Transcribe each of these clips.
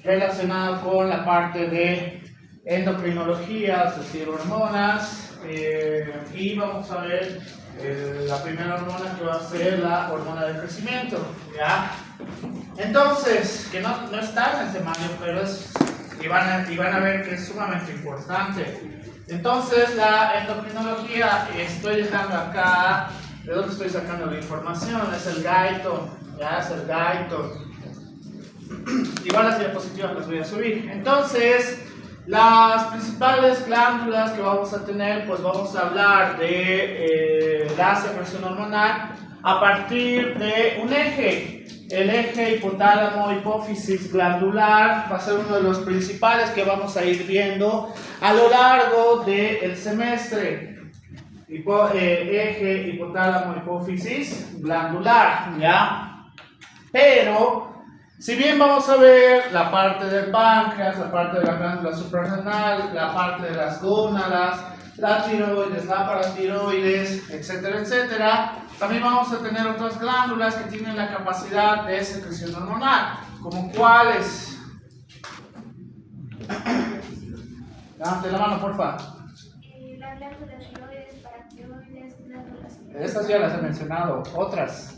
relacionado con la parte de endocrinología, es decir, hormonas, y vamos a ver la primera hormona que va a ser la hormona del crecimiento, ¿ya? Entonces, que no está en el temario, pero y van a ver que es sumamente importante. Entonces, la endocrinología, estoy dejando acá, ¿de dónde estoy sacando la información? Es el Guyton, ¿ya? Es el Guyton. Igual las diapositivas las voy a subir. Entonces, las principales glándulas que vamos a tener, pues vamos a hablar de la secreción hormonal a partir de un eje. El eje hipotálamo-hipófisis glandular va a ser uno de los principales que vamos a ir viendo a lo largo del semestre. Eje hipotálamo-hipófisis glandular, ¿ya? Pero si bien vamos a ver la parte del páncreas, la parte de la glándula suprarrenal, la parte de las gónadas, la tiroides, la paratiroides, etcétera, etcétera, también vamos a tener otras glándulas que tienen la capacidad de secreción hormonal, como cuáles. Levante la mano, porfa. La glándula tiroides, paratiroides, glándulas. Estas ya las he mencionado, otras.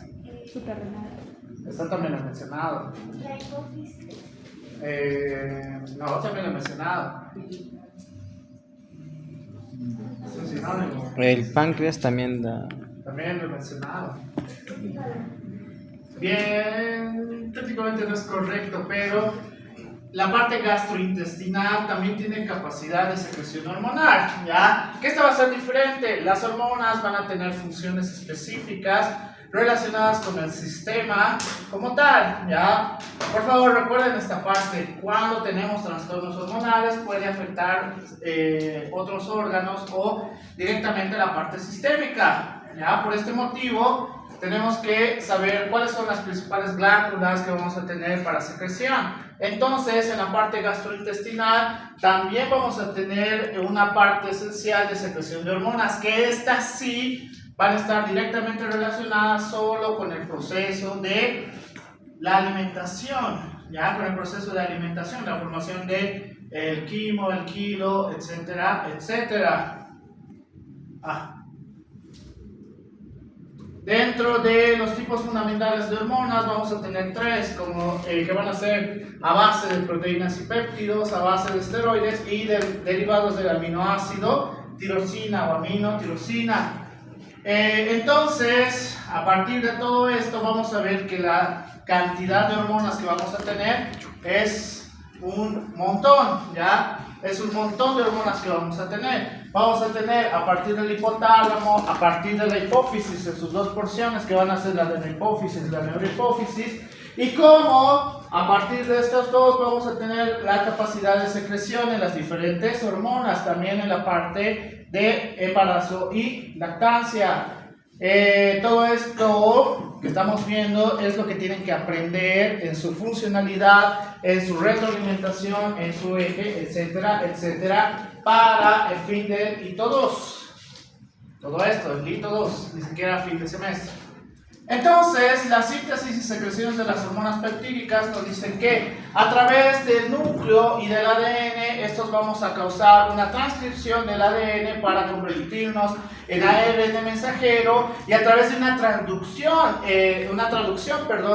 Suprarrenal. Esta también la he mencionado. La hipófisis. No, también la he mencionado. Es un sinónimo. El páncreas también da. También lo he mencionado. Bien, técnicamente no es correcto, pero la parte gastrointestinal también tiene capacidad de secreción hormonal, ¿ya? Que esta va a ser diferente. Las hormonas van a tener funciones específicas relacionadas con el sistema como tal, ¿ya? Por favor, recuerden esta parte. Cuando tenemos trastornos hormonales puede afectar otros órganos o directamente la parte sistémica, ¿ya? Por este motivo tenemos que saber cuáles son las principales glándulas que vamos a tener para secreción. Entonces, en la parte gastrointestinal también vamos a tener una parte esencial de secreción de hormonas, que estas sí van a estar directamente relacionadas solo con el proceso de la alimentación, ya con el proceso de alimentación, la formación de el quimo, el kilo, etcétera, etcétera. Dentro de los tipos fundamentales de hormonas vamos a tener tres, como que van a ser a base de proteínas y péptidos, a base de esteroides y derivados del aminoácido tirosina o aminotirosina. Entonces, a partir de todo esto vamos a ver que la cantidad de hormonas que vamos a tener es un montón, ¿ya? Es un montón de hormonas que vamos a tener. Vamos a tener a partir del hipotálamo, a partir de la hipófisis, en sus dos porciones que van a ser la de la hipófisis y la neurohipófisis, y como a partir de estas dos vamos a tener la capacidad de secreción en las diferentes hormonas, también en la parte de embarazo y lactancia. Todo esto que estamos viendo es lo que tienen que aprender en su funcionalidad, en su retroalimentación, en su eje, etcétera, etcétera, para el fin de hito 2. Todo esto, el hito 2, ni siquiera fin de semestre. Entonces, la síntesis y secreciones de las hormonas peptídicas nos dicen que a través del núcleo y del ADN, estos vamos a causar una transcripción del ADN para convertirnos en ARN mensajero, y a través de una traducción en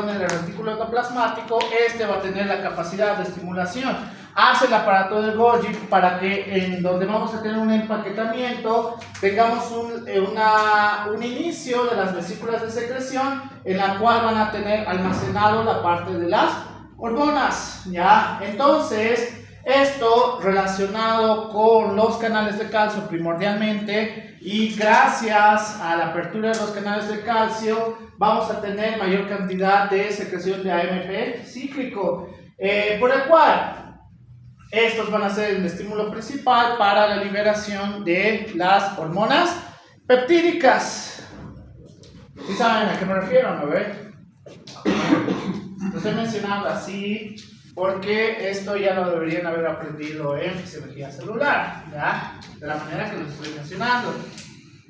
el retículo endoplasmático, este va a tener la capacidad de estimulación hacia el aparato de Golgi para que en donde vamos a tener un empaquetamiento tengamos un inicio de las vesículas de secreción en la cual van a tener almacenado la parte de las hormonas, ¿ya? Entonces, esto relacionado con los canales de calcio primordialmente, y gracias a la apertura de los canales de calcio vamos a tener mayor cantidad de secreción de AMP cíclico, por el cual estos van a ser el estímulo principal para la liberación de las hormonas peptídicas. ¿Sí saben a qué me refiero, no ve? Lo estoy mencionando así porque esto ya lo deberían haber aprendido en fisiología celular, ¿ya? De la manera que lo estoy mencionando.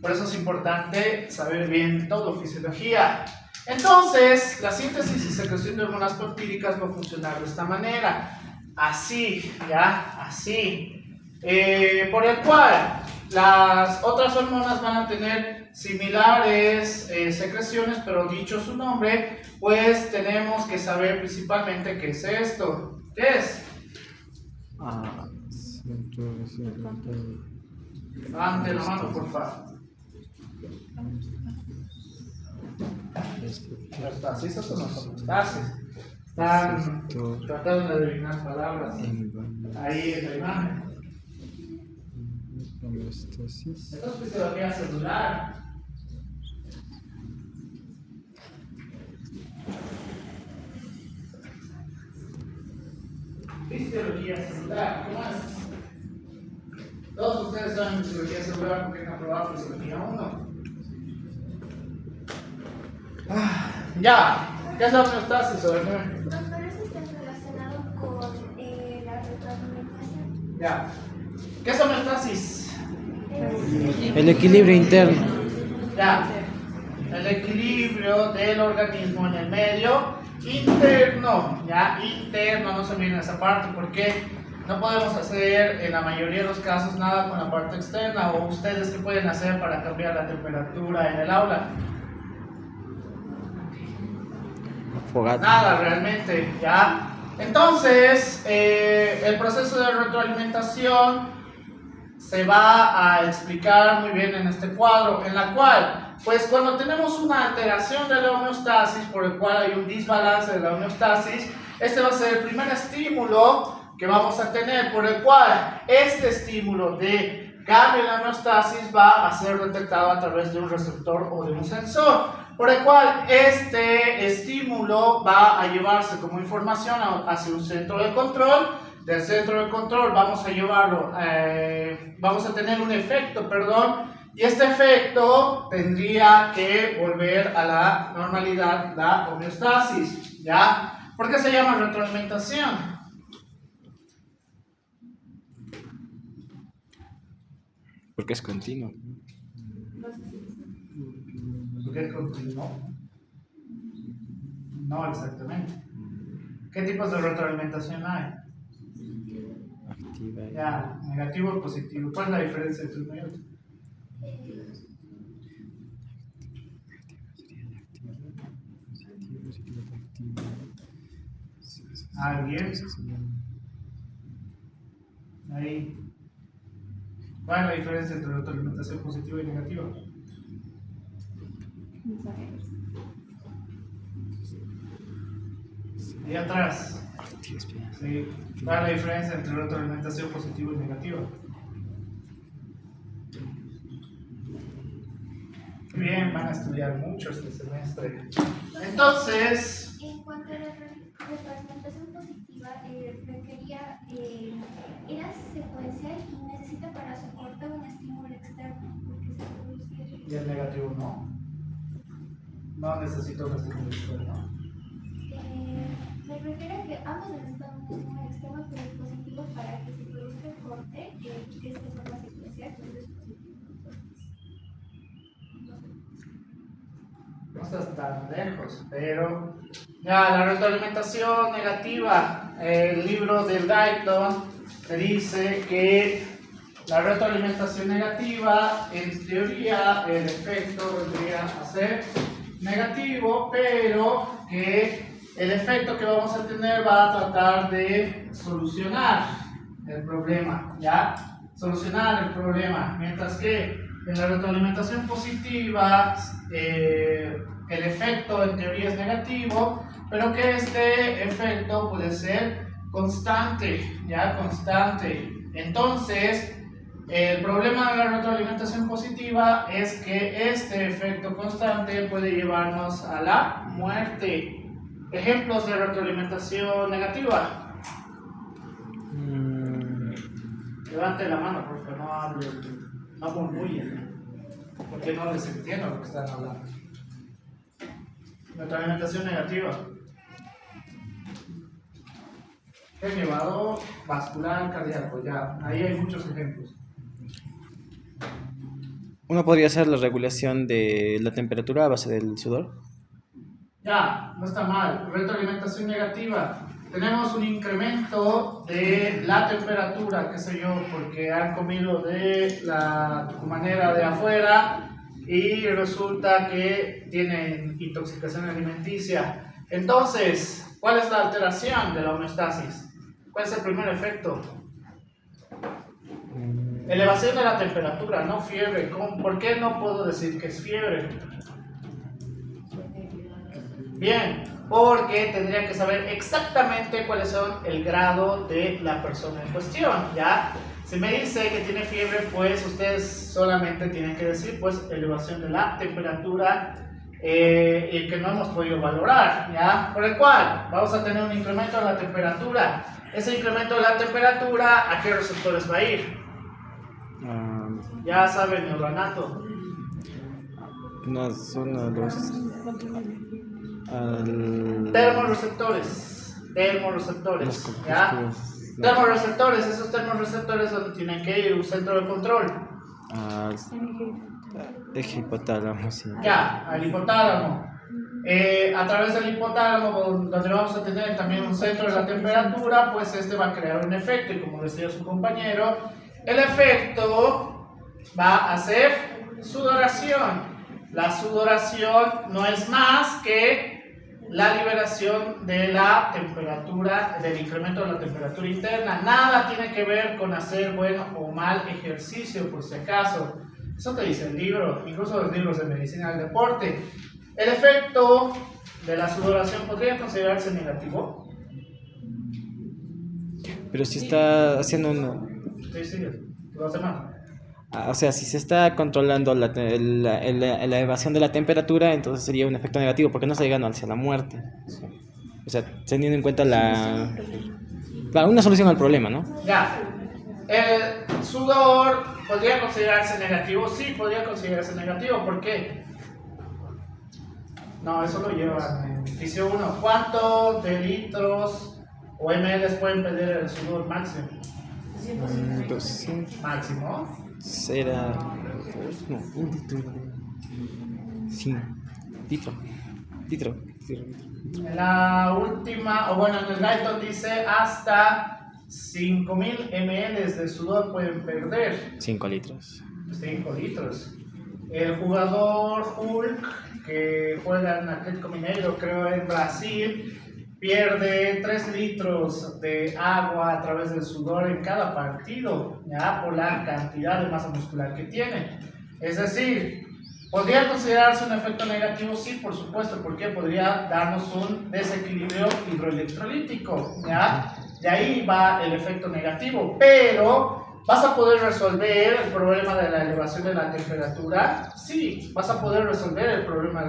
Por eso es importante saber bien todo fisiología. Entonces, la síntesis y secreción de hormonas peptídicas va a funcionar de esta manera. Así, ¿ya? Así. Por el cual las otras hormonas van a tener similares secreciones, pero dicho su nombre, pues tenemos que saber principalmente qué es esto. ¿Qué es? Levante la mano, por favor. Homeostasis o no son homeostasis. Están tratando de adivinar palabras ahí en la imagen. Homeostasis. Esto es fisiología celular. Fisiología celular, ¿cómo es? Todos ustedes saben fisiología celular porque han aprobado fisiología 1. Ya, ¿qué es la homeostasis? Doctor, ¿eso está relacionado con la retroalimentación? Ya, ¿qué es homeostasis? El equilibrio interno. Ya, el equilibrio del organismo en el medio interno, ya, interno, no se olviden esa parte porque no podemos hacer en la mayoría de los casos nada con la parte externa. O ustedes qué pueden hacer para cambiar la temperatura en el aula. Fogata. Nada realmente, ya. Entonces, el proceso de retroalimentación se va a explicar muy bien en este cuadro, en la cual, pues cuando tenemos una alteración de la homeostasis, por el cual hay un desbalance de la homeostasis, este va a ser el primer estímulo que vamos a tener, por el cual este estímulo de cambio en la homeostasis va a ser detectado a través de un receptor o de un sensor, por el cual este estímulo va a llevarse como información hacia un centro de control. Del centro de control vamos a llevarlo, vamos a tener un efecto, y este efecto tendría que volver a la normalidad, la homeostasis, ¿ya? ¿Por qué se llama retroalimentación? Porque es continuo. ¿Porque es continuo? No exactamente. ¿Qué tipos de retroalimentación hay? Activa. Ya, negativo o positivo. ¿Cuál es la diferencia entre uno y otro? ¿Alguien? Ahí. ¿Cuál es la diferencia entre retroalimentación positiva y negativa? Ahí atrás. Sí. ¿Cuál es la diferencia entre retroalimentación positiva y negativa? Bien, van a estudiar mucho este semestre. Entonces, En cuanto a la retroalimentación positiva, requería, era secuencial y necesita para soportar un estímulo externo, porque se produce. y el negativo no. No necesito un estímulo externo. Me refiero a que ambos necesitan un estímulo externo, pero el positivo para que se produzca el corte, que es de forma secuencial, entonces es positivo. No estás tan lejos, pero ya la retroalimentación negativa, el libro del Guyton te dice que la retroalimentación negativa, en teoría, el efecto vendría a ser negativo, pero que el efecto que vamos a tener va a tratar de solucionar el problema, ¿ya? Solucionar el problema, mientras que en la retroalimentación positiva el efecto en teoría es negativo, pero que este efecto puede ser constante, ¿ya? Constante. Entonces, el problema de la retroalimentación positiva es que este efecto constante puede llevarnos a la muerte. Ejemplos de retroalimentación negativa. Levante la mano, por favor, no hable, no murmullen, porque no les entiendo lo que están hablando. Retroalimentación negativa. Elevado vascular cardíaco, ya, ahí hay muchos ejemplos. Uno podría hacer la regulación de la temperatura a base del sudor. Ya, no está mal. Retroalimentación negativa. Tenemos un incremento de la temperatura, qué sé yo, porque han comido de la tucumanera de afuera y resulta que tienen intoxicación alimenticia. Entonces, ¿cuál es la alteración de la homeostasis? ¿Cuál es el primer efecto? Elevación de la temperatura, no fiebre. ¿Por qué no puedo decir que es fiebre? Bien, porque tendría que saber exactamente cuáles son el grado de la persona en cuestión, ¿ya? Si me dice que tiene fiebre, pues ustedes solamente tienen que decir, pues, elevación de la temperatura y que no hemos podido valorar, ¿ya? Por el cual vamos a tener un incremento de la temperatura. Ese incremento de la temperatura, ¿a qué receptores va a ir? Ya saben, neuranato. Una zona, los. Termorreceptores, ¿ya? Termorreceptores, esos termorreceptores donde tienen que ir un centro de control. Eje hipotálamo, sí. Ya, al hipotálamo. A través del hipotálamo, donde vamos a tener también un centro de la temperatura, pues este va a crear un efecto, y como decía su compañero, el efecto va a ser sudoración. La sudoración no es más que la liberación de la temperatura, del incremento de la temperatura interna. Nada tiene que ver con hacer bueno o mal ejercicio, por si acaso. Eso te dice el libro, incluso los libros de medicina del deporte. El efecto de la sudoración podría considerarse negativo. Pero si está haciendo uno. Sí, los demás. O sea, si se está controlando la elevación de la temperatura, entonces sería un efecto negativo, porque no está llegando hacia la muerte. O sea, teniendo en cuenta claro, una solución al problema, ¿no? Ya. El sudor podría considerarse negativo. Sí, podría considerarse negativo. ¿Por qué? No, eso lo llevan en Fisio 1. ¿Cuánto de litros o ml pueden pedir el sudor máximo? 200. Máximo. Será. No, un litro. Sí. Litro. En la última, o bueno, en el Guyton dice hasta 5000 ml de sudor pueden perder. 5 litros. 5 litros. El jugador Hulk, que juega en Atlético Mineiro, creo en Brasil, pierde 3 litros de agua a través del sudor en cada partido, ya por la cantidad de masa muscular que tiene. Es decir, ¿podría considerarse un efecto negativo? Sí, por supuesto, porque podría darnos un desequilibrio hidroelectrolítico, ¿ya? De ahí va el efecto negativo, pero ¿vas a poder resolver el problema de la elevación de la temperatura? Sí, vas a poder resolver el problema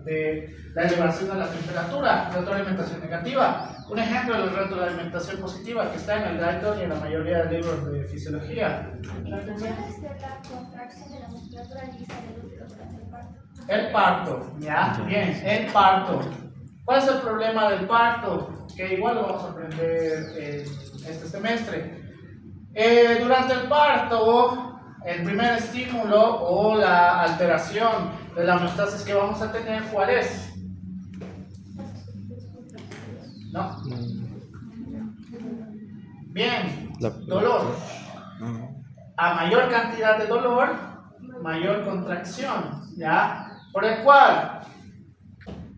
de la elevación de la temperatura. Retroalimentación negativa. Un ejemplo de la retroalimentación positiva que está en el Guyton y en la mayoría de libros de fisiología. ¿Puede ser la contracción de la musculatura lisa del útero durante el parto? El parto, ¿ya? Bien, el parto. ¿Cuál es el problema del parto? Que igual lo vamos a aprender en este semestre. Durante el parto, el primer estímulo o la alteración de la homeostasis que vamos a tener, ¿cuál es? ¿No? Bien, dolor. A mayor cantidad de dolor, mayor contracción, ¿ya? Por el cual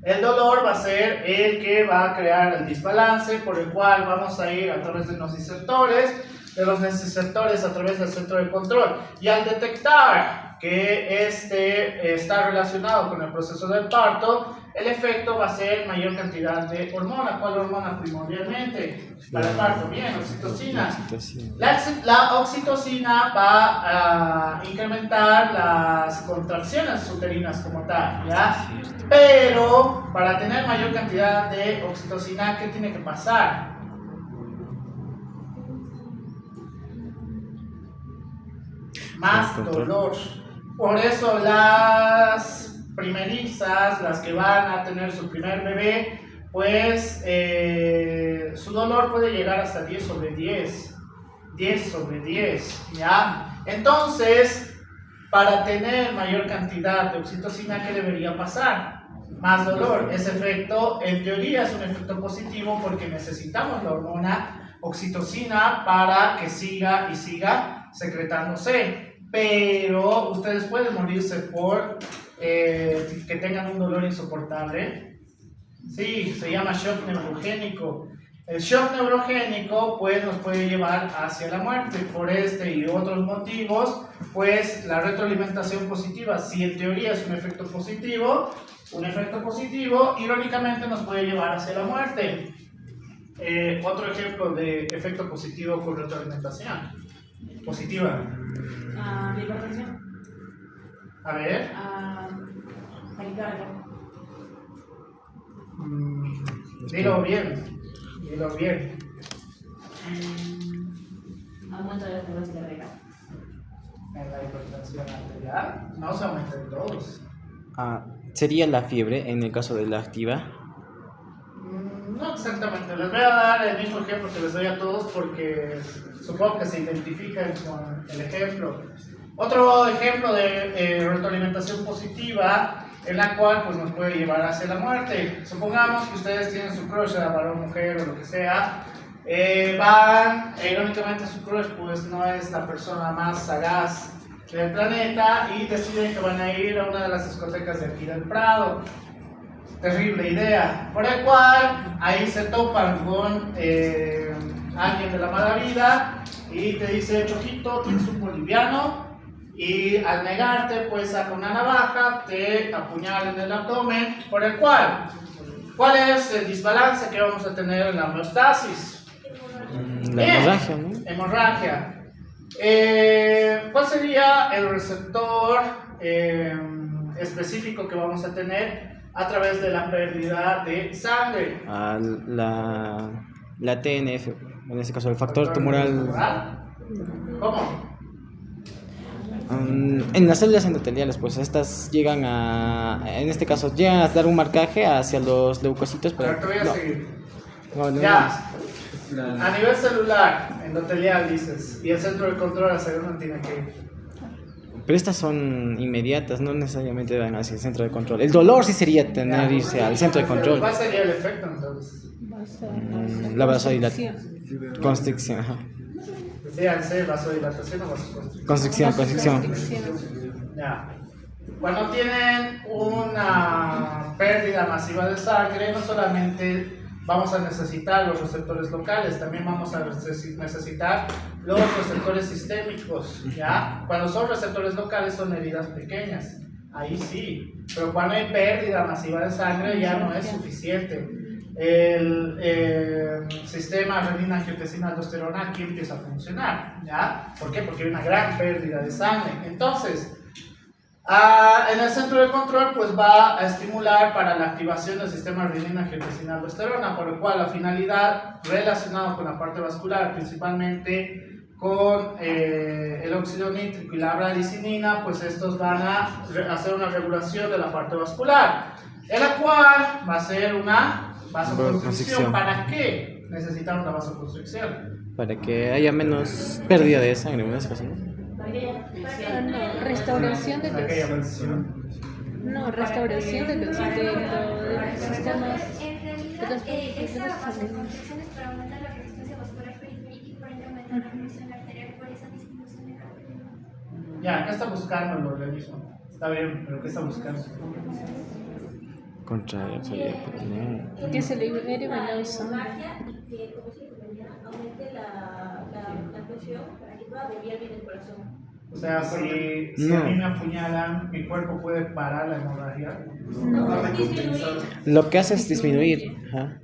el dolor va a ser el que va a crear el desbalance, por el cual vamos a ir a través de nociceptores, de los nociceptores a través del centro de control. Y al detectar que este está relacionado con el proceso del parto, el efecto va a ser mayor cantidad de hormona. ¿Cuál hormona primordialmente? Para el parto, bien, oxitocina. La oxitocina va a incrementar las contracciones uterinas como tal, ¿ya? Pero para tener mayor cantidad de oxitocina, ¿qué tiene que pasar? Más dolor. Por eso las primerizas, las que van a tener su primer bebé, pues su dolor puede llegar hasta 10/10. 10/10, ¿ya? Entonces, para tener mayor cantidad de oxitocina, ¿qué debería pasar? más dolor. Ese efecto, en teoría, es un efecto positivo porque necesitamos la hormona oxitocina para que siga y siga secretándose. Pero ustedes pueden morirse por que tengan un dolor insoportable. Sí, se llama shock neurogénico. El shock neurogénico pues nos puede llevar hacia la muerte. Por este y otros motivos, pues la retroalimentación positiva, si en teoría es un efecto positivo, irónicamente nos puede llevar hacia la muerte. Otro ejemplo de efecto positivo con retroalimentación positiva. Hipertensión. A ver. Taquicardia. Dilo bien. Aumento de la frecuencia cardíaca. En la hipertensión arterial no se aumenta en todos. ¿Sería la fiebre en el caso de la activa? No exactamente, les voy a dar el mismo ejemplo que les doy a todos porque supongo que se identifican con el ejemplo. Otro ejemplo de retroalimentación positiva en la cual pues, nos puede llevar hacia la muerte. Supongamos que ustedes tienen su crush, sea varón, mujer o lo que sea, irónicamente su crush pues no es la persona más sagaz del planeta y deciden que van a ir a una de las discotecas de aquí del Prado. Terrible idea, por el cual ahí se topan con alguien de la mala vida y te dice, Chojito, tienes un boliviano, y al negarte pues saca una navaja, te apuñala en el abdomen, por el cual, ¿cuál es el desbalance que vamos a tener en la homeostasis? La hemorragia, ¿no? Hemorragia. ¿Cuál sería el receptor específico que vamos a tener a través de la pérdida de sangre? La TNF, en este caso el factor tumoral. ¿Cómo? En las células endoteliales, pues estas llegan en este caso, llegan a dar un marcaje hacia los leucocitos, pero te voy a seguir. No, Ya. A nivel celular, endotelial dices, y el centro de control hacia dónde tiene que ir. Pero estas son inmediatas, no necesariamente van hacia el centro de control. El dolor sí sería irse al centro de control. ¿Cuál sería el efecto entonces? La vasodilatación. Constricción, ajá. Díganse, vasodilatación o vasoconstricción. Constricción. Ya. Cuando tienen una pérdida masiva de sangre, no solamente vamos a necesitar los receptores locales, también vamos a necesitar los receptores sistémicos, ¿ya? Cuando son receptores locales son heridas pequeñas, ahí sí, pero cuando hay pérdida masiva de sangre ya no es suficiente. El sistema renina-angiotensina-aldosterona aquí empieza a funcionar, ¿ya? ¿Por qué? Porque hay una gran pérdida de sangre. Entonces, en el centro de control pues va a estimular para la activación del sistema renina-angiotensina-aldosterona, por lo cual la finalidad relacionada con la parte vascular, principalmente con el óxido nítrico y la bradicinina, pues estos van a hacer una regulación de la parte vascular, en la cual va a ser una vasoconstricción. ¿Para qué necesitamos la vasoconstricción? Para que haya menos pérdida de sangre, en este caso, ¿no? Restauración de restauración de los sistemas En realidad, esa vasoconstricción es para aumentar la resistencia vascular periférica y por ende aumentar la presión arterial por esa disminución de carga. Ya, ¿qué está buscando el organismo? Está bien, pero ¿qué está buscando? Contraer, que se libere venoso. Que, como se dice, aumente la presión para que pueda bombear bien el corazón. O sea, si a mí me apuñalan, ¿mi cuerpo puede parar la hemorragia? Lo que hace es disminuir. Ajá.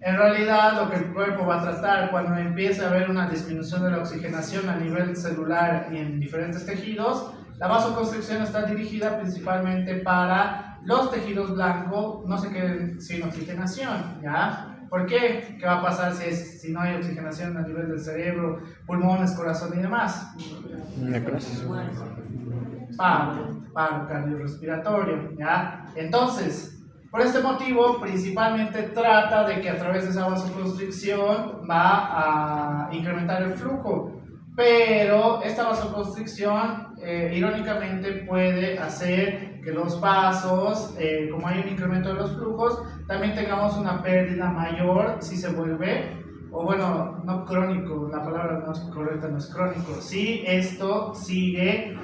En realidad, lo que el cuerpo va a tratar cuando empiece a haber una disminución de la oxigenación a nivel celular y en diferentes tejidos, la vasoconstricción está dirigida principalmente para los tejidos blancos no se queden sin oxigenación, ¿ya? ¿Por qué? ¿Qué va a pasar si no hay oxigenación a nivel del cerebro, pulmones, corazón y demás? Necrosis. Paro cardiorrespiratorio, ¿ya? Entonces, por este motivo, principalmente trata de que a través de esa vasoconstricción va a incrementar el flujo, pero esta vasoconstricción irónicamente puede hacer que los vasos, como hay un incremento de los flujos, también tengamos una pérdida mayor si se vuelve, o bueno, no crónico, la palabra no es correcta, no es crónico, si esto sigue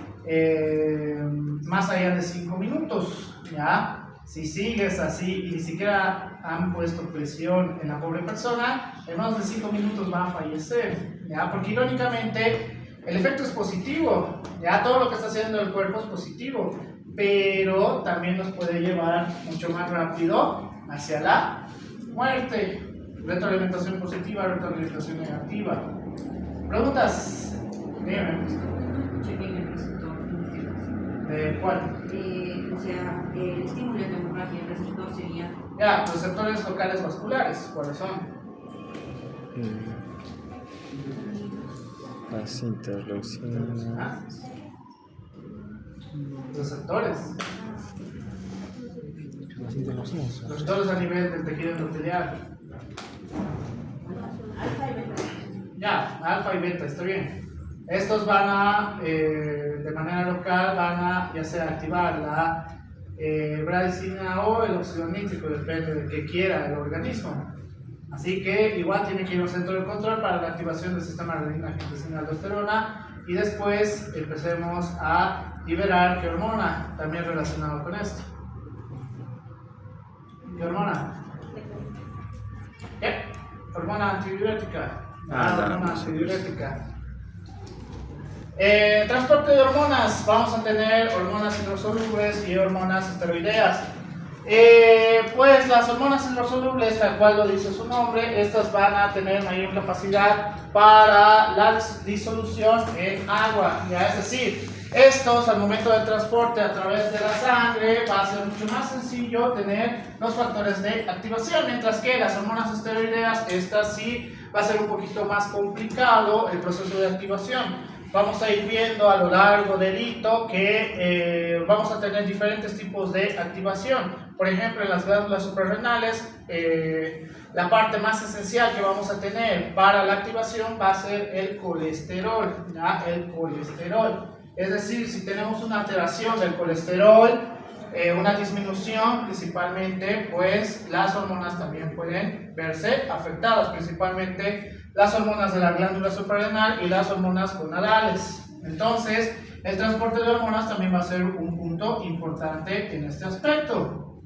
más allá de 5 minutos, ¿ya? Si sigues así y ni siquiera han puesto presión en la pobre persona, en menos de 5 minutos va a fallecer, ¿ya? Porque irónicamente el efecto es positivo, ¿ya? Todo lo que está haciendo el cuerpo es positivo, pero también nos puede llevar mucho más rápido hacia la muerte. Retroalimentación positiva, retroalimentación negativa. ¿Preguntas? Dígame. ¿De cuál? O sea, el estímulo de tomografía, el receptor sería. Ya, receptores locales vasculares, ¿cuáles son? Las interleucinas. Ah. Receptores. Receptores a nivel del tejido endotelial. Alfa y beta. Ya, alfa y beta, está bien. Estos van a, de manera local, van a ya sea activar la bradicina o el óxido nítrico, depende de que quiera el organismo. Así que igual tiene que ir a un centro de control para la activación del sistema renina-angiotensina aldosterona y después empecemos a liberar qué hormona, también relacionado con esto. ¿Qué hormona? ¿Qué? Hormona antidiurética. Hormona antidiurética. Transporte de hormonas, vamos a tener hormonas hidrosolubles y hormonas esteroideas. Pues las hormonas hidrosolubles, tal cual lo dice su nombre, estas van a tener mayor capacidad para la disolución en agua, ¿ya? Es decir, estos al momento del transporte a través de la sangre va a ser mucho más sencillo tener los factores de activación, mientras que las hormonas esteroideas, estas sí va a ser un poquito más complicado el proceso de activación. Vamos a ir viendo a lo largo del hito que vamos a tener diferentes tipos de activación. Por ejemplo, en las glándulas suprarrenales, la parte más esencial que vamos a tener para la activación va a ser el colesterol, ¿ya? El colesterol. Es decir, si tenemos una alteración del colesterol, una disminución principalmente, pues las hormonas también pueden verse afectadas, principalmente las hormonas de la glándula suprarrenal y las hormonas gonadales. Entonces, el transporte de hormonas también va a ser un punto importante en este aspecto.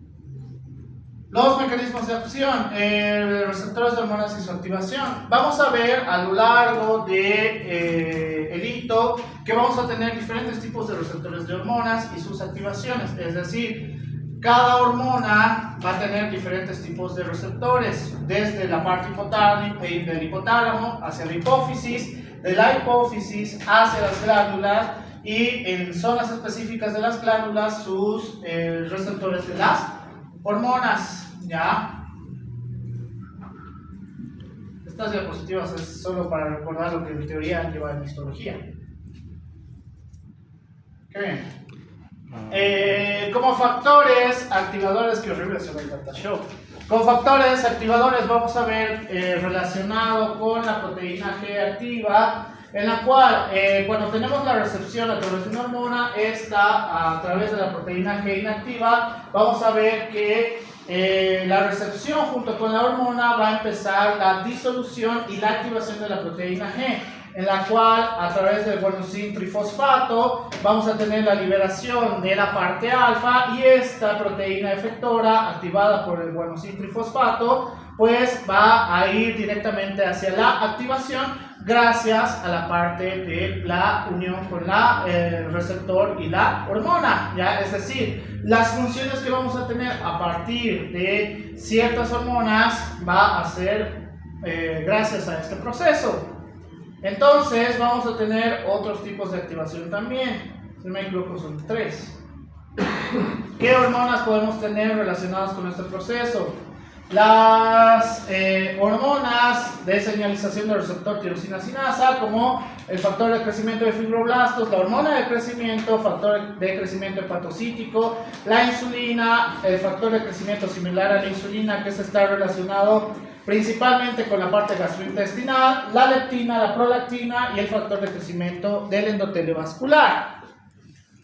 Los mecanismos de acción, receptores de hormonas y su activación. Vamos a ver a lo largo de el hito que vamos a tener diferentes tipos de receptores de hormonas y sus activaciones. Es decir, cada hormona va a tener diferentes tipos de receptores, desde la parte del hipotálamo hacia la hipófisis, de la hipófisis hacia las glándulas y en zonas específicas de las glándulas sus receptores de las hormonas, ¿ya? Estas diapositivas es solo para recordar lo que en teoría lleva en histología. Qué bien. Como factores activadores, que horrible se ve el data show. Como factores activadores vamos a ver relacionado con la proteína G activa, en la cual cuando tenemos la recepción a través de una hormona, esta a través de la proteína G inactiva, vamos a ver que la recepción junto con la hormona va a empezar la disolución y la activación de la proteína G, en la cual a través del guanosin trifosfato vamos a tener la liberación de la parte alfa y esta proteína efectora activada por el guanosin trifosfato pues va a ir directamente hacia la activación gracias a la parte de la unión con la receptor y la hormona, ¿ya? Es decir, las funciones que vamos a tener a partir de ciertas hormonas va a ser gracias a este proceso. Entonces vamos a tener otros tipos de activación también, si no me equivoco son 3. ¿Qué hormonas podemos tener relacionadas con este proceso? Las hormonas de señalización del receptor tirosina sinasa, como el factor de crecimiento de fibroblastos, la hormona de crecimiento, factor de crecimiento hepatocítico, la insulina, el factor de crecimiento similar a la insulina que se está relacionado principalmente con la parte gastrointestinal, la leptina, la prolactina y el factor de crecimiento del endotelio vascular.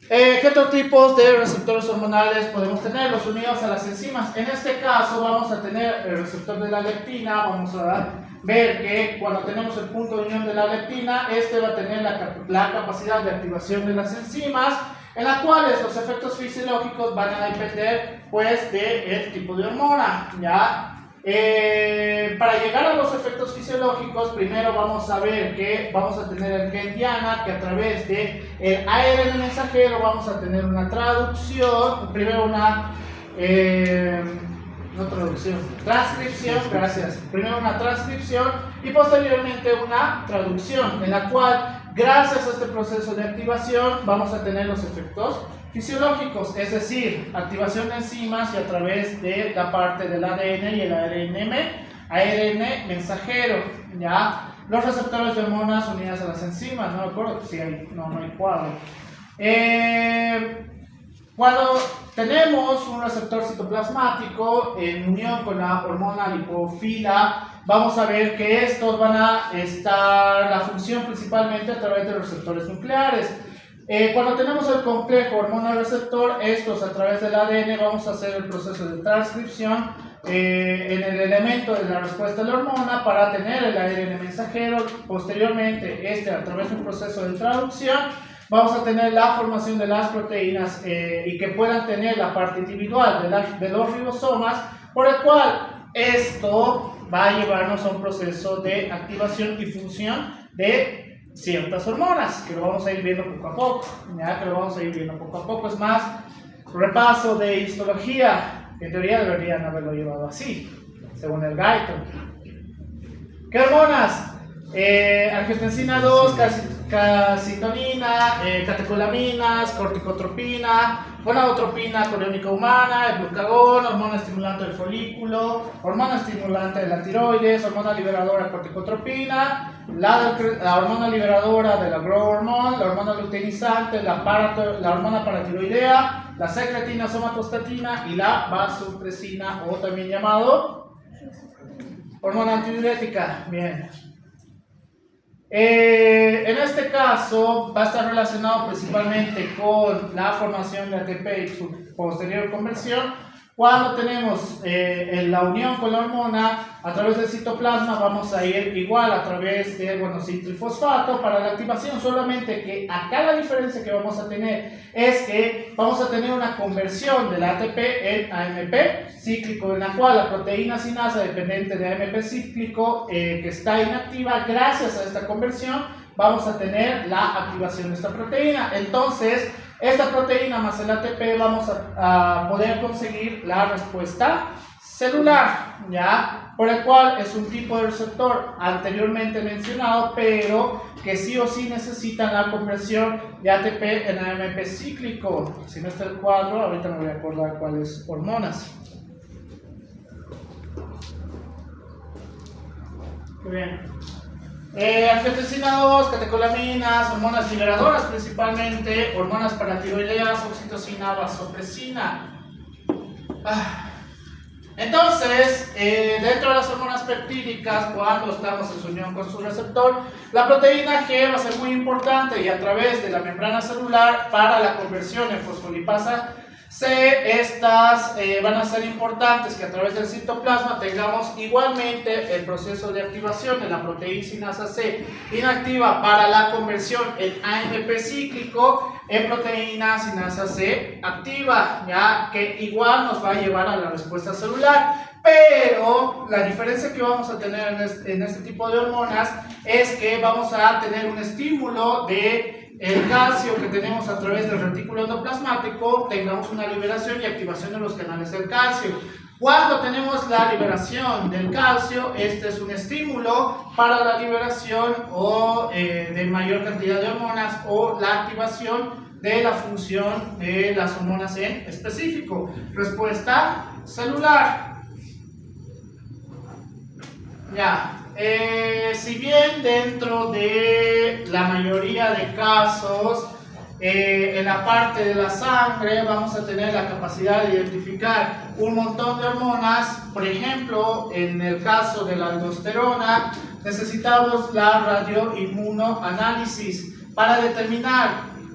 ¿Qué otros tipos de receptores hormonales podemos tener? Los unidos a las enzimas. En este caso vamos a tener el receptor de la leptina. Vamos a ver que cuando tenemos el punto de unión de la leptina, este va a tener la capacidad de activación de las enzimas, en las cuales los efectos fisiológicos van a depender pues del tipo de hormona, ¿ya? Para llegar a los efectos fisiológicos, primero vamos a ver que vamos a tener el gen diana, que a través de el ARN mensajero vamos a tener una traducción, primero una transcripción, gracias, primero una transcripción y posteriormente una traducción, en la cual gracias a este proceso de activación vamos a tener los efectos fisiológicos, es decir, activación de enzimas y a través de la parte del ADN y el ARN mensajero, ¿ya? Los receptores de hormonas unidas a las enzimas, no me acuerdo si hay, no hay cuadro. Cuando tenemos un receptor citoplasmático en unión con la hormona lipofila, vamos a ver que estos van a estar la función principalmente a través de los receptores nucleares. Cuando tenemos el complejo hormona-receptor, estos a través del ADN vamos a hacer el proceso de transcripción en el elemento de la respuesta de la hormona para tener el ARN mensajero. Posteriormente, a través de un proceso de traducción, vamos a tener la formación de las proteínas y que puedan tener la parte individual de los ribosomas, por el cual esto va a llevarnos a un proceso de activación y función de ciertas hormonas, que lo vamos a ir viendo poco a poco, ya que lo vamos a ir viendo poco a poco. Es más, repaso de histología, en teoría deberían haberlo llevado así, según el Guyton. ¿Qué hormonas? Angiotensina 2, calcitonina, catecolaminas, corticotropina, gonadotropina choriónica humana, el glucagón, hormona estimulante del folículo, hormona estimulante de la tiroides, hormona liberadora corticotropina, la hormona liberadora de la growth hormone, la hormona luteinizante, la hormona paratiroidea, la secretina somatostatina y la vasopresina, o también llamado hormona antidiurética. Bien. En este caso va a estar relacionado principalmente con la formación de ATP y su posterior conversión. Cuando tenemos la unión con la hormona a través del citoplasma, vamos a ir igual a través del monocintrifosfato para la activación, solamente que acá la diferencia que vamos a tener es que vamos a tener una conversión del ATP en AMP cíclico, en la cual la proteína sinasa dependiente de AMP cíclico que está inactiva, gracias a esta conversión vamos a tener la activación de esta proteína. Entonces, esta proteína más el ATP vamos a poder conseguir la respuesta celular, ¿ya? Por el cual es un tipo de receptor anteriormente mencionado, pero que sí o sí necesita la conversión de ATP en AMP cíclico. Si no está el cuadro, ahorita me voy a acordar cuáles hormonas. Muy bien. Angiotensina 2, catecolaminas, hormonas liberadoras principalmente, hormonas paratiroideas, oxitocina, vasopresina. Entonces, dentro de las hormonas peptídicas, cuando estamos en su unión con su receptor, la proteína G va a ser muy importante y a través de la membrana celular para la conversión en fosfolipasa C, estas van a ser importantes que a través del citoplasma tengamos igualmente el proceso de activación de la proteína sinasa C inactiva para la conversión en AMP cíclico en proteína sinasa C activa, ya que igual nos va a llevar a la respuesta celular. Pero la diferencia que vamos a tener en este tipo de hormonas es que vamos a tener un estímulo de el calcio que tenemos a través del retículo endoplasmático, tengamos una liberación y activación de los canales del calcio. Cuando tenemos la liberación del calcio, este es un estímulo para la liberación de mayor cantidad de hormonas o la activación de la función de las hormonas en específico. Respuesta celular. Ya. Si bien dentro de la mayoría de casos en la parte de la sangre vamos a tener la capacidad de identificar un montón de hormonas, por ejemplo en el caso de la aldosterona necesitamos la radioinmunoanálisis para determinar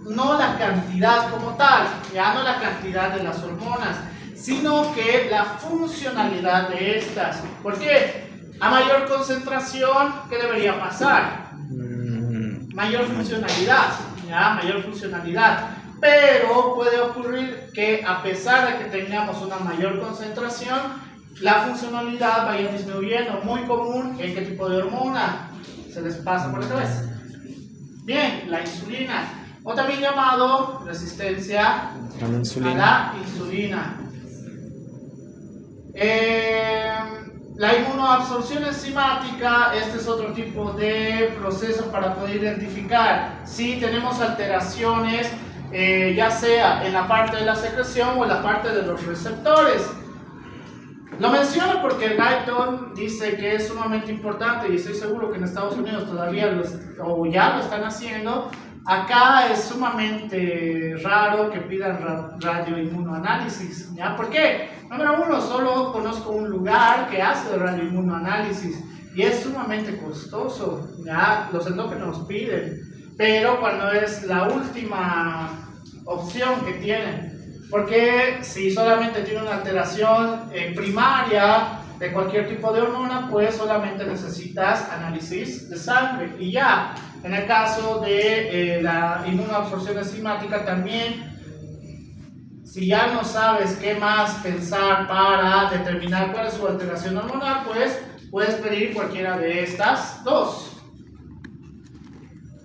no la cantidad como tal, ya no la cantidad de las hormonas, sino que la funcionalidad de estas. ¿Por qué? A mayor concentración, ¿qué debería pasar? Mayor funcionalidad, ¿ya? Mayor funcionalidad. Pero puede ocurrir que a pesar de que tengamos una mayor concentración, la funcionalidad vaya disminuyendo. Muy común, ¿en qué tipo de hormona se les pasa por la cabeza? Bien, la insulina, o también llamado resistencia A la insulina. a la insulina. La inmunoabsorción enzimática, este es otro tipo de proceso para poder identificar si tenemos alteraciones, ya sea en la parte de la secreción o en la parte de los receptores. Lo menciono porque Guyton dice que es sumamente importante y estoy seguro que en Estados Unidos todavía ya lo están haciendo. Acá es sumamente raro que pidan radioinmunoanálisis, ¿ya? ¿Por qué? Número uno, solo conozco un lugar que hace radioinmunoanálisis y es sumamente costoso, ¿ya? Los endócrinos piden, pero cuando es la última opción que tienen, porque si solamente tiene una alteración primaria de cualquier tipo de hormona, pues solamente necesitas análisis de sangre y ya. En el caso de la inmunoabsorción enzimática también, si ya no sabes qué más pensar para determinar cuál es su alteración hormonal, pues puedes pedir cualquiera de estas dos.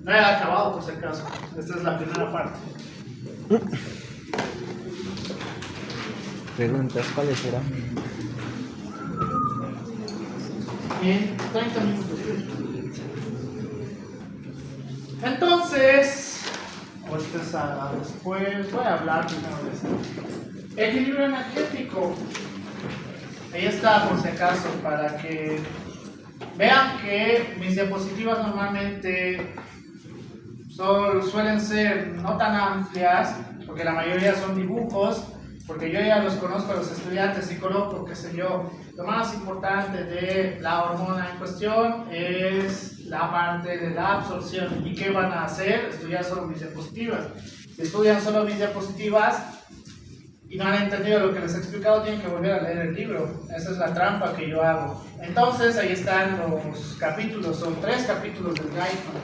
No he acabado por si acaso, esta es la primera parte. Preguntas, ¿cuáles serán? Bien, 30 minutos. Entonces, después voy a hablar primero de esto. Equilibrio energético. Ahí está, por si acaso, para que vean que mis diapositivas normalmente suelen ser no tan amplias, porque la mayoría son dibujos, porque yo ya los conozco a los estudiantes y conozco, qué sé yo. Lo más importante de la hormona en cuestión es la parte de la absorción. ¿Y qué van a hacer? Estudiar solo mis diapositivas. Si estudian solo mis diapositivas y no han entendido lo que les he explicado, tienen que volver a leer el libro. Esa es la trampa que yo hago. Entonces, ahí están los capítulos, son 3 capítulos del Guyton.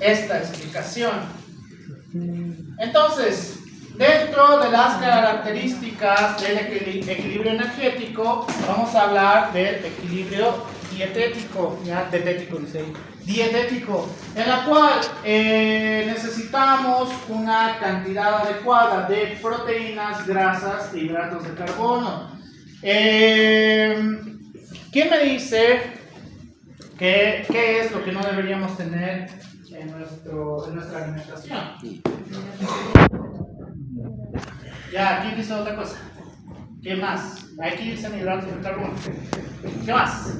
Esta explicación. Entonces, dentro de las características del equilibrio energético, vamos a hablar del equilibrio dietético, ya dietético dice ahí, dietético, en la cual necesitamos una cantidad adecuada de proteínas, grasas e hidratos de carbono. ¿Quién me dice qué es lo que no deberíamos tener en nuestra alimentación? Ya, ¿quién dice otra cosa? ¿Qué más? Aquí dicen hidratos de carbono. ¿Qué más?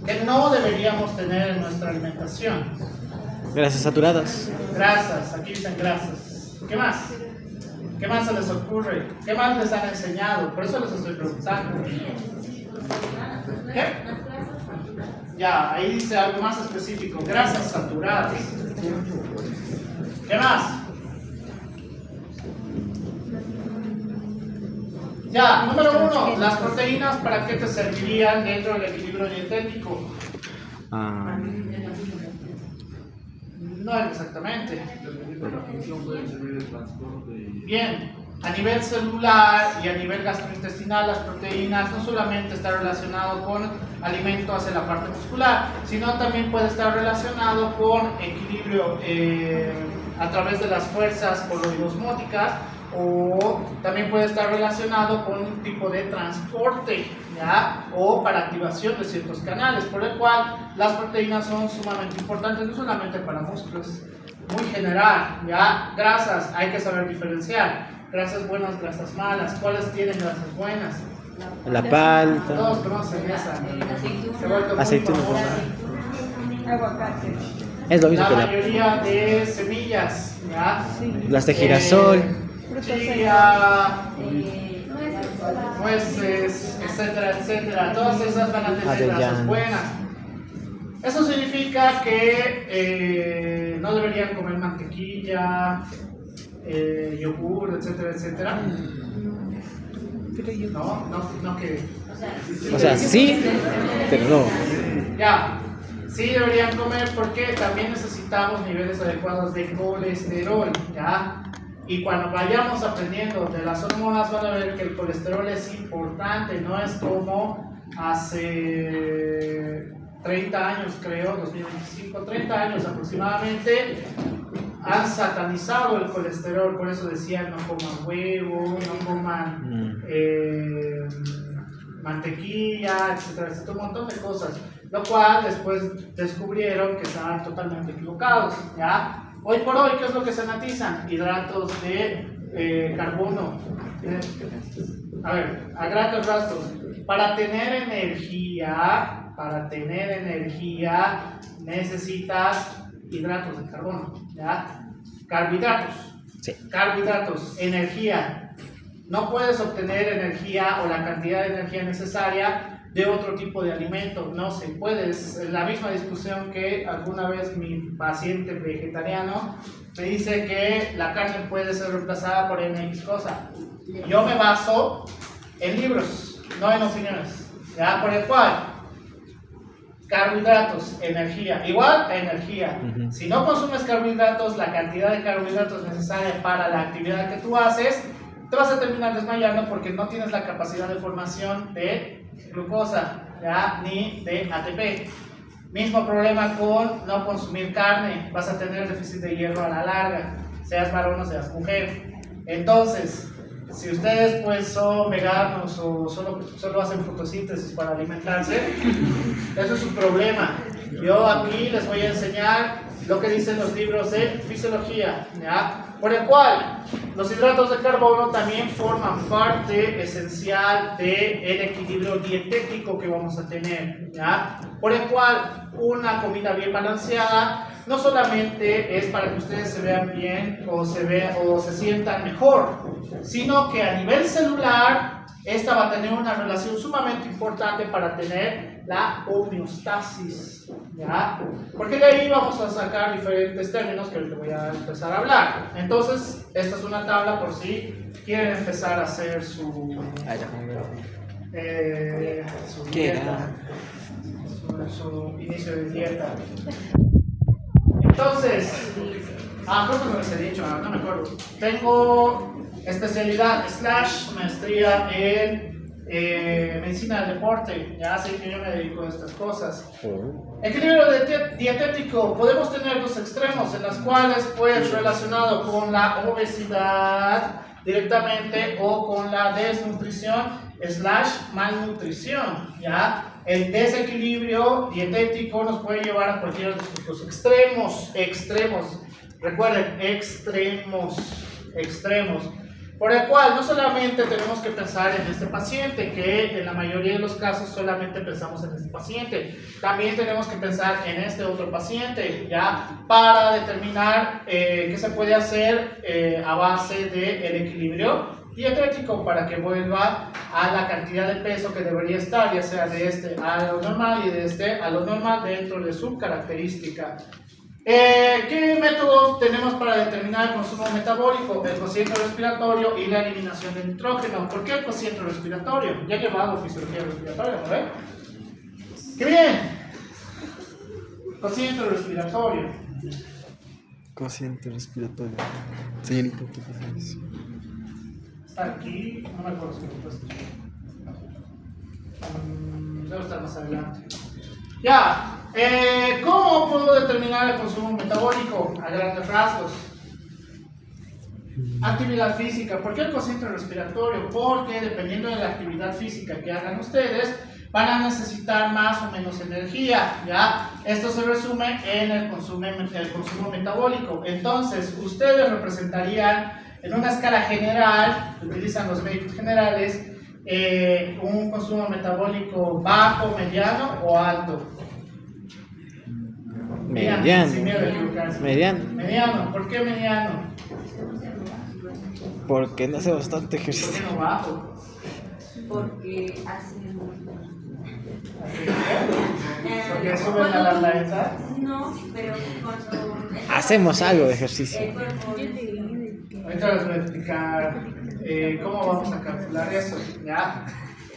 ¿Qué no deberíamos tener en nuestra alimentación? Grasas saturadas. Grasas, aquí dicen grasas. ¿Qué más? ¿Qué más se les ocurre? ¿Qué más les han enseñado? Por eso les estoy preguntando. ¿Qué? Ya, ahí dice algo más específico. Grasas saturadas. ¿Qué más? Ya, número 1, las proteínas, ¿para qué te servirían dentro del equilibrio dietético? No exactamente. Bien, a nivel celular y a nivel gastrointestinal, las proteínas no solamente están relacionadas con alimento hacia la parte muscular, sino también puede estar relacionado con equilibrio a través de las fuerzas coloidosmóticas, o también puede estar relacionado con un tipo de transporte, ¿ya? O para activación de ciertos canales, por el cual las proteínas son sumamente importantes, no solamente para músculos, muy general, ¿ya? Grasas, hay que saber diferenciar, grasas buenas, grasas malas. ¿Cuáles tienen grasas buenas? La palta. Todos conocen esa. Se ha vuelto muy Aceitunas. famosa. Aguacate. Es lo mismo La que la... mayoría de semillas, ¿ya? Las de girasol. Chía, nueces, etcétera, etcétera. Todas esas van a tener grasas Avellanas. buenas. Eso significa que no deberían comer mantequilla, yogur, etcétera, etcétera. No que... O sea, sí, pero no. Ya, sí deberían comer porque también necesitamos niveles adecuados de colesterol, ¿ya? Y cuando vayamos aprendiendo de las hormonas van a ver que el colesterol es importante, no es como hace 30 años creo, 2025, 30 años aproximadamente, han satanizado el colesterol, por eso decían no coman huevo, no coman mantequilla, etcétera, etcétera, un montón de cosas, lo cual después descubrieron que estaban totalmente equivocados, ¿ya? Hoy por hoy, ¿qué es lo que sanatizan? Hidratos de carbono. Hidratos rastros. Para tener energía, necesitas hidratos de carbono, ¿ya? Carbohidratos. Sí. Carbohidratos, energía. No puedes obtener energía o la cantidad de energía necesaria de otro tipo de alimento, no se puede. Es la misma discusión que alguna vez mi paciente vegetariano me dice que la carne puede ser reemplazada por NX cosa. Yo me baso en libros, no en opiniones, ¿ya? Por el cual carbohidratos, energía, igual a energía. Si no consumes carbohidratos, la cantidad de carbohidratos necesaria para la actividad que tú haces, te vas a terminar desmayando porque no tienes la capacidad de formación de glucosa, ¿ya? Ni de ATP. Mismo problema con no consumir carne, vas a tener déficit de hierro a la larga, seas varón o seas mujer. Entonces, si ustedes pues son veganos o solo hacen fotosíntesis para alimentarse, eso es su problema. Yo aquí les voy a enseñar lo que dicen los libros de fisiología, ¿ya? Por el cual los hidratos de carbono también forman parte esencial del equilibrio dietético que vamos a tener, ¿ya? Por el cual una comida bien balanceada no solamente es para que ustedes se vean bien o se sientan mejor, sino que a nivel celular esta va a tener una relación sumamente importante para tener la homeostasis, ¿ya? Porque de ahí vamos a sacar diferentes términos que ahorita voy a empezar a hablar. Entonces, esta es una tabla por si quieren empezar a hacer su dieta, su inicio de dieta. Entonces, creo que no les he dicho, no me acuerdo. Tengo especialidad / maestría en medicina del deporte, ya sé que yo me dedico a estas cosas. Equilibrio dietético, podemos tener dos extremos en las cuales pues relacionado con la obesidad directamente o con la desnutrición / malnutrición, ya. El desequilibrio dietético nos puede llevar a cualquiera de estos extremos, recuerden, extremos, por el cual no solamente tenemos que pensar en este paciente, que en la mayoría de los casos solamente pensamos en este paciente, también tenemos que pensar en este otro paciente, ya, para determinar qué se puede hacer a base del equilibrio dietético para que vuelva a la cantidad de peso que debería estar, ya sea de este a lo normal y de este a lo normal dentro de su característica. ¿Qué método tenemos para determinar el consumo metabólico? El cociente respiratorio y la eliminación de nitrógeno. ¿Por qué el cociente respiratorio? Ya he llevado fisiología respiratoria, ¿no ven? ¡Qué bien! Cociente respiratorio. Cociente respiratorio. Señorita, ¿qué pasa eso? Está aquí, no me acuerdo si lo he puesto. Debe estar más adelante. Ya, ¿cómo puedo determinar el consumo metabólico? A grandes rasgos. Actividad física. ¿Por qué el cociente respiratorio? Porque dependiendo de la actividad física que hagan ustedes, van a necesitar más o menos energía, ¿ya? Esto se resume en el consumo metabólico. Entonces, ustedes representarían en una escala general, que utilizan los médicos generales, un consumo metabólico bajo, mediano o alto. Mediano. Sin miedo a equivocarse. Mediano. ¿Por qué mediano? Porque no hace bastante ¿Por ejercicio. qué no bajo? Porque hace Porque suben a la esa. No, pero cuando... Hacemos algo de ejercicio. El cuerpo... Ahorita les voy a explicar cómo vamos a calcular eso, ¿ya?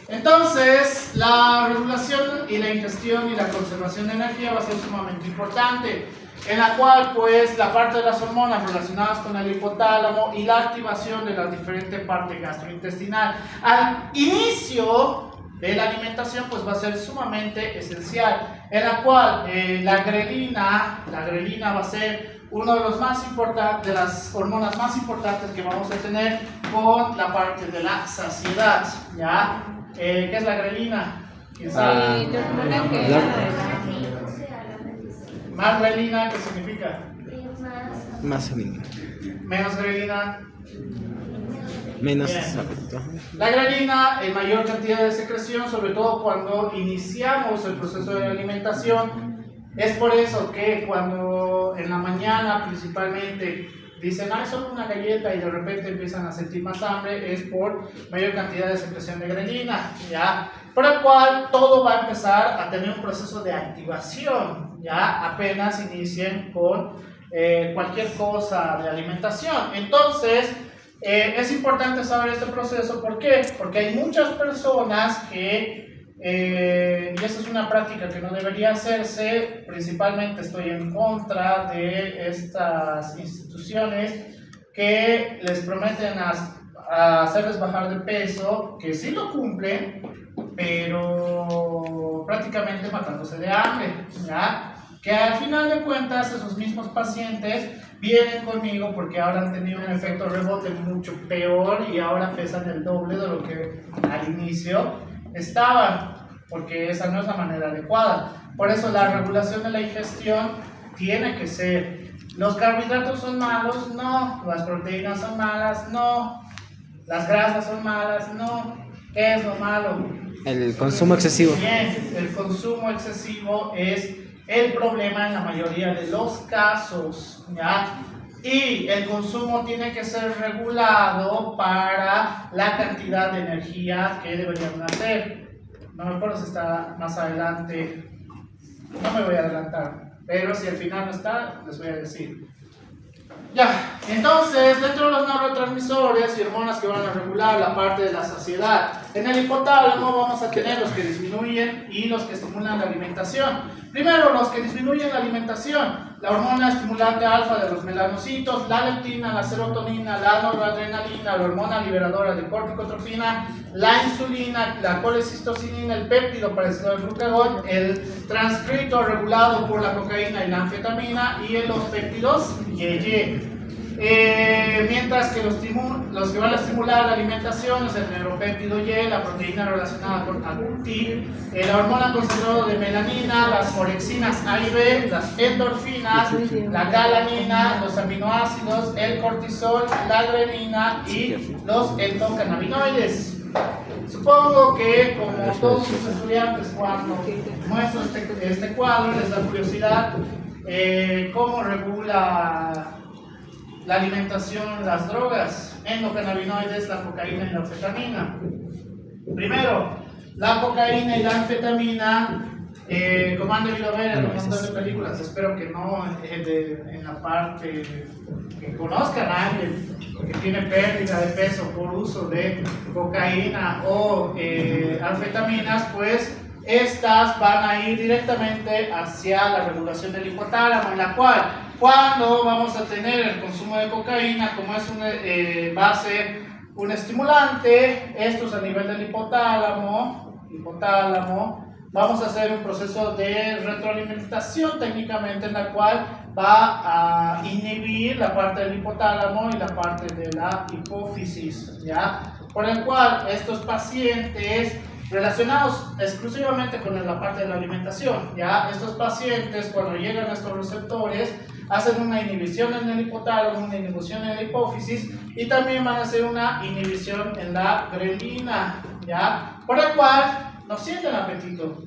Entonces, la regulación y la ingestión y la conservación de energía va a ser sumamente importante, en la cual, pues, la parte de las hormonas relacionadas con el hipotálamo y la activación de la diferente parte gastrointestinal al inicio de la alimentación, pues va a ser sumamente esencial, en la cual la grelina va a ser uno de los más importantes, de las hormonas más importantes que vamos a tener con la parte de la saciedad, ¿ya? ¿Qué es la grelina? ¿Quién sabe? La hormona que O sea, la Más grelina, ¿qué significa? Más o menos. Menos grelina. Menos Bien. apetito. La grelina en mayor cantidad de secreción, sobre todo cuando iniciamos el proceso de alimentación. Es por eso que cuando en la mañana principalmente dicen, ay, solo una galleta, y de repente empiezan a sentir más hambre, es por mayor cantidad de secreción de grelina, ¿ya? Por el cual todo va a empezar a tener un proceso de activación, ¿ya? Apenas inicien con cualquier cosa de alimentación. Entonces, es importante saber este proceso. ¿Por qué? Porque hay muchas personas que, y esa es una práctica que no debería hacerse, principalmente estoy en contra de estas instituciones que les prometen a hacerles bajar de peso, que sí lo cumplen, pero prácticamente matándose de hambre, ¿ya? Que al final de cuentas esos mismos pacientes vienen conmigo porque ahora han tenido un efecto rebote mucho peor y ahora pesan el doble de lo que al inicio estaban, porque esa no es la manera adecuada. Por eso la regulación de la ingestión tiene que ser: ¿los carbohidratos son malos? No. ¿Las proteínas son malas? No. ¿Las grasas son malas? No. ¿Qué es lo malo? El consumo excesivo. Bien, el consumo excesivo es el problema en la mayoría de los casos, ¿ya? Y el consumo tiene que ser regulado para la cantidad de energía que deberían hacer. No me acuerdo si está más adelante, no me voy a adelantar, pero si al final no está, les voy a decir. Ya, entonces, dentro de los neurotransmisores y hormonas que van a regular la parte de la saciedad, en el hipotálamo vamos a tener los que disminuyen y los que estimulan la alimentación. Primero, los que disminuyen la alimentación: la hormona estimulante alfa de los melanocitos, la leptina, la serotonina, la noradrenalina, la hormona liberadora de corticotropina, la insulina, la colecistocinina, el péptido parecido al glucagón, el transcrito regulado por la cocaína y la anfetamina, y los péptidos YY. Mientras que los que van a estimular la alimentación es el neuropéptido Y, la proteína relacionada con ACTI, la hormona concentradora de melanina, las orexinas A y B, las endorfinas, la galanina, los aminoácidos, el cortisol, la grelina y los endocannabinoides. Supongo que, como todos sus estudiantes, cuando muestro este cuadro les da curiosidad cómo regula la alimentación, las drogas, endocannabinoides, la cocaína y la anfetamina. Primero, la cocaína y la anfetamina, como han debido ver en un montón de películas, espero que no en la parte que conozcan a alguien que tiene pérdida de peso por uso de cocaína o anfetaminas, pues estas van a ir directamente hacia la regulación del hipotálamo, en la cual, cuando vamos a tener el consumo de cocaína, como es va a ser un estimulante, esto es a nivel del hipotálamo, vamos a hacer un proceso de retroalimentación técnicamente, en la cual va a inhibir la parte del hipotálamo y la parte de la hipófisis, ¿ya? Por el cual estos pacientes relacionados exclusivamente con la parte de la alimentación, ¿ya? Estos pacientes, cuando llegan a estos receptores, hacen una inhibición en el hipotálamo, una inhibición en la hipófisis, y también van a hacer una inhibición en la grelina, ¿ya? Por el cual no sienten apetito,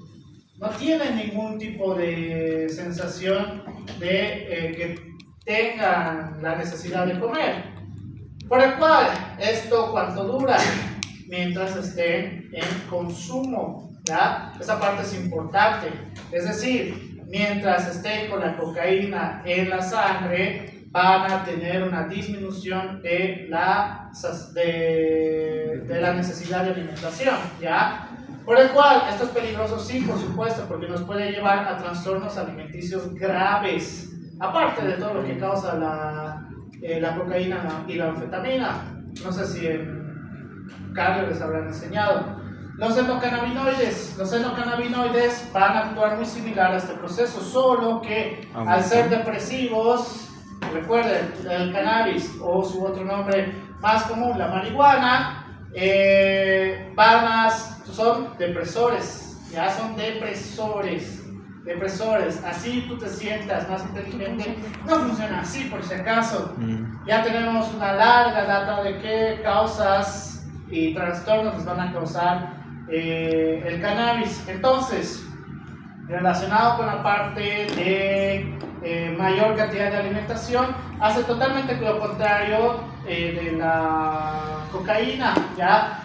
no tienen ningún tipo de sensación de que tengan la necesidad de comer. Por el cual, ¿esto cuánto dura? Mientras estén en consumo, ¿ya? Esa parte es importante. Es decir, mientras estén con la cocaína en la sangre, van a tener una disminución de la necesidad de alimentación, ¿ya? Por el cual, esto es peligroso, sí, por supuesto, porque nos puede llevar a trastornos alimenticios graves, aparte de todo lo que causa la cocaína y la anfetamina. No sé si en cardio les habrán enseñado. Los endocannabinoides van a actuar muy similar a este proceso, solo que al ser depresivos, recuerden, el cannabis o su otro nombre más común, la marihuana, son depresores, ya son depresores, así tú te sientas más inteligente. No funciona así, por si acaso. Ya tenemos una larga data de qué causas y trastornos les van a causar el cannabis. Entonces, relacionado con la parte de mayor cantidad de alimentación, hace totalmente lo contrario de la cocaína, ¿ya?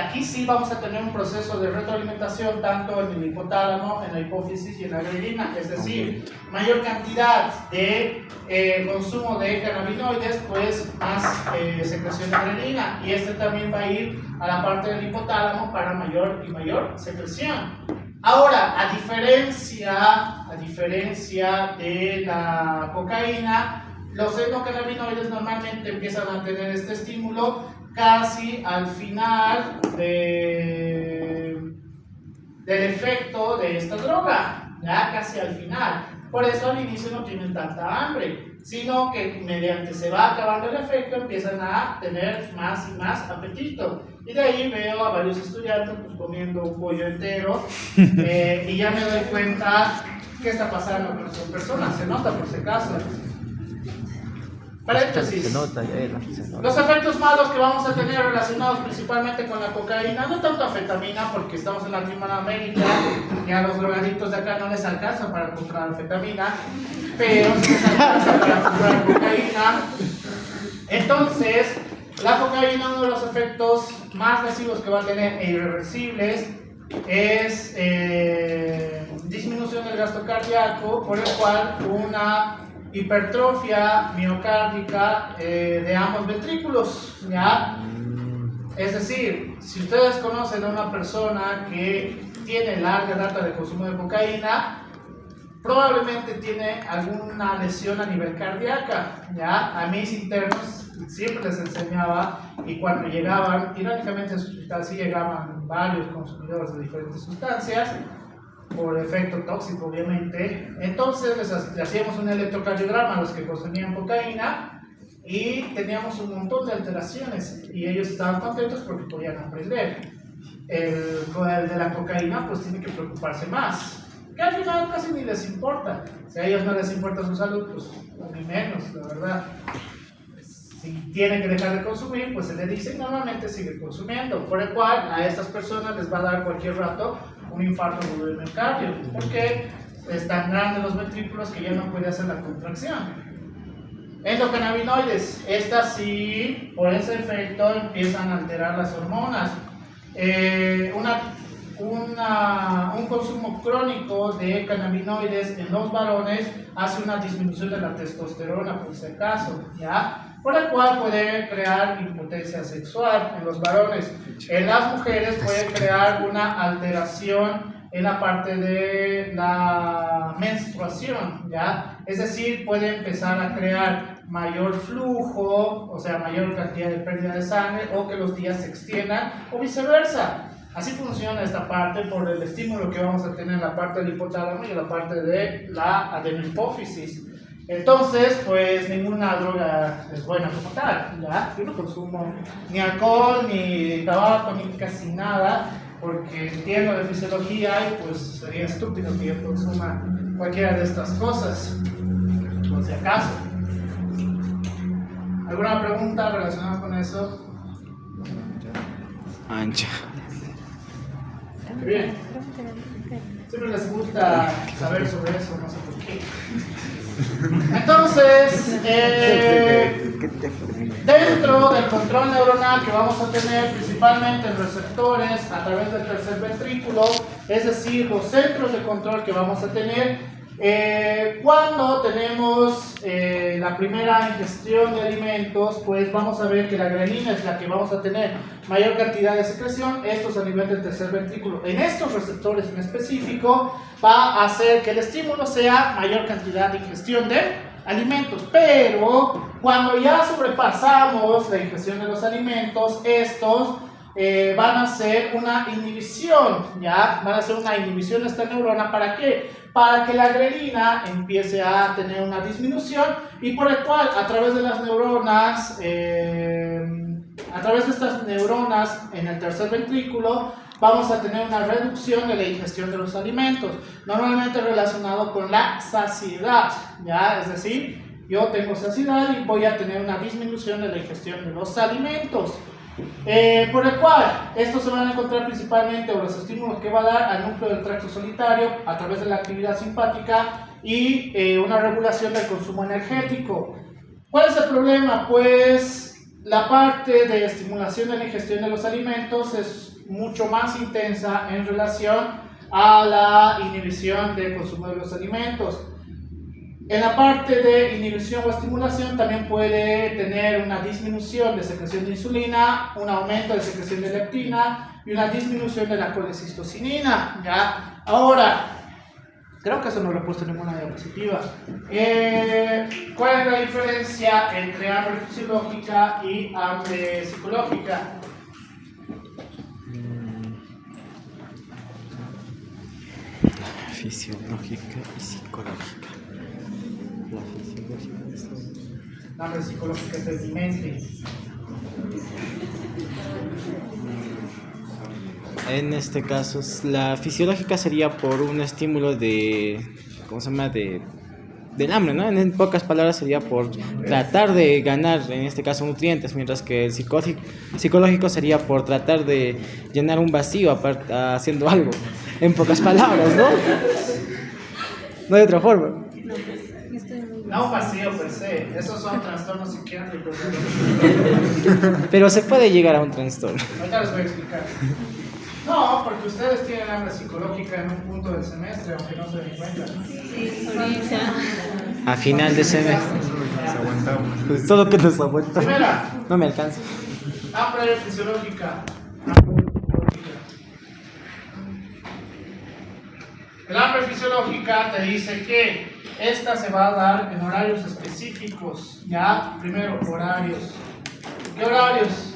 Aquí sí vamos a tener un proceso de retroalimentación tanto en el hipotálamo, en la hipófisis y en la grelina, es decir, mayor cantidad de consumo de cannabinoides, pues más secreción de grelina, y este también va a ir a la parte del hipotálamo para mayor y mayor secreción. Ahora, a diferencia de la cocaína, los endocannabinoides normalmente empiezan a tener este estímulo casi al final del efecto de esta droga, ya casi al final. Por eso al inicio no tienen tanta hambre, sino que mediante se va acabando el efecto empiezan a tener más y más apetito. Y de ahí veo a varios estudiantes pues, comiendo un pollo entero y ya me doy cuenta qué está pasando con esas personas. Se nota por si acaso. Paréntesis. Se nota. Los efectos malos que vamos a tener relacionados principalmente con la cocaína, no tanto anfetamina, porque estamos en Latinoamérica y a los drogadictos de acá no les alcanza para comprar anfetamina, pero sí les alcanza para comprar cocaína. Entonces, la cocaína, uno de los efectos más lesivos que va a tener e irreversibles es disminución del gasto cardíaco, por el cual una hipertrofia miocárdica de ambos ventrículos, ¿ya? Es decir, si ustedes conocen a una persona que tiene larga data de consumo de cocaína, probablemente tiene alguna lesión a nivel cardíaca, ¿ya? A mis internos siempre les enseñaba, y cuando llegaban, irónicamente en su hospital sí llegaban varios consumidores de diferentes sustancias, por efecto tóxico obviamente, entonces les hacíamos un electrocardiograma a los que consumían cocaína y teníamos un montón de alteraciones y ellos estaban contentos porque podían aprender. El de la cocaína pues tiene que preocuparse más, que al final casi ni les importa. Si a ellos no les importa su salud, pues ni menos, la verdad. Si tienen que dejar de consumir, pues se les dice y normalmente sigue consumiendo, por el cual a estas personas les va a dar cualquier rato un infarto agudo del miocardio, porque están grandes los ventrículos que ya no puede hacer la contracción. Endocannabinoides, estas sí, por ese efecto empiezan a alterar las hormonas. Un consumo crónico de cannabinoides en los varones hace una disminución de la testosterona, por si acaso, ¿ya? Por el cual puede crear impotencia sexual en los varones. En las mujeres puede crear una alteración en la parte de la menstruación, ¿ya? Es decir, puede empezar a crear mayor flujo, o sea, mayor cantidad de pérdida de sangre, o que los días se extiendan, o viceversa. Así funciona esta parte por el estímulo que vamos a tener en la parte del hipotálamo y en la parte de la adenohipófisis. Entonces, pues ninguna droga es buena como tal, ¿ya? Yo no consumo ni alcohol, ni tabaco, ni casi nada, porque entiendo de fisiología y pues sería estúpido que yo consuma cualquiera de estas cosas, por si acaso. ¿Alguna pregunta relacionada con eso? Ancha. Bien. Siempre les gusta saber sobre eso, no sé por qué. Entonces, Dentro del control neuronal que vamos a tener principalmente en receptores a través del tercer ventrículo, es decir, los centros de control que vamos a tener, cuando tenemos la primera ingestión de alimentos, pues vamos a ver que la grelina es la que vamos a tener mayor cantidad de secreción, esto es a nivel del tercer ventrículo. En estos receptores en específico va a hacer que el estímulo sea mayor cantidad de ingestión de alimentos, pero cuando ya sobrepasamos la ingestión de los alimentos, estos van a hacer una inhibición, ¿ya? Van a hacer una inhibición de esta neurona. ¿Para qué? Para que la grelina empiece a tener una disminución y por el cual a través de las neuronas, a través de estas neuronas en el tercer ventrículo, vamos a tener una reducción de la ingestión de los alimentos, normalmente relacionado con la saciedad, ¿ya? Es decir, yo tengo saciedad y voy a tener una disminución de la ingestión de los alimentos. Por el cual, estos se van a encontrar principalmente, o los estímulos que va a dar al núcleo del tracto solitario a través de la actividad simpática y una regulación del consumo energético. ¿Cuál es el problema? Pues la parte de estimulación de la ingestión de los alimentos es mucho más intensa en relación a la inhibición del consumo de los alimentos. En la parte de inhibición o estimulación también puede tener una disminución de secreción de insulina, un aumento de secreción de leptina y una disminución de la colecistocinina, ¿ya? Ahora, creo que eso no lo he puesto en ninguna diapositiva. ¿Cuál es la diferencia entre hambre fisiológica y hambre psicológica? Fisiológica y psicológica. La fisiológica es... La hambre psicológica es de mi mente. En este caso, la fisiológica sería por un estímulo de, ¿cómo se llama? Del hambre, ¿no? En pocas palabras sería por tratar de ganar, en este caso, nutrientes, mientras que el psicológico sería por tratar de llenar un vacío haciendo algo, en pocas palabras, ¿no? No hay otra forma. No vacío per se, esos son trastornos psiquiátricos. Pero se puede llegar a un trastorno. Ahorita les voy a explicar. No, porque ustedes tienen hambre psicológica en un punto del semestre, aunque no se den cuenta. A final de semestre. Pues todo que nos aguanta. Primera, No me alcanza. hambre fisiológica. Hambre fisiológica. El hambre fisiológica te dice que esta se va a dar en horarios específicos, ¿ya? Primero, horarios. ¿Qué horarios?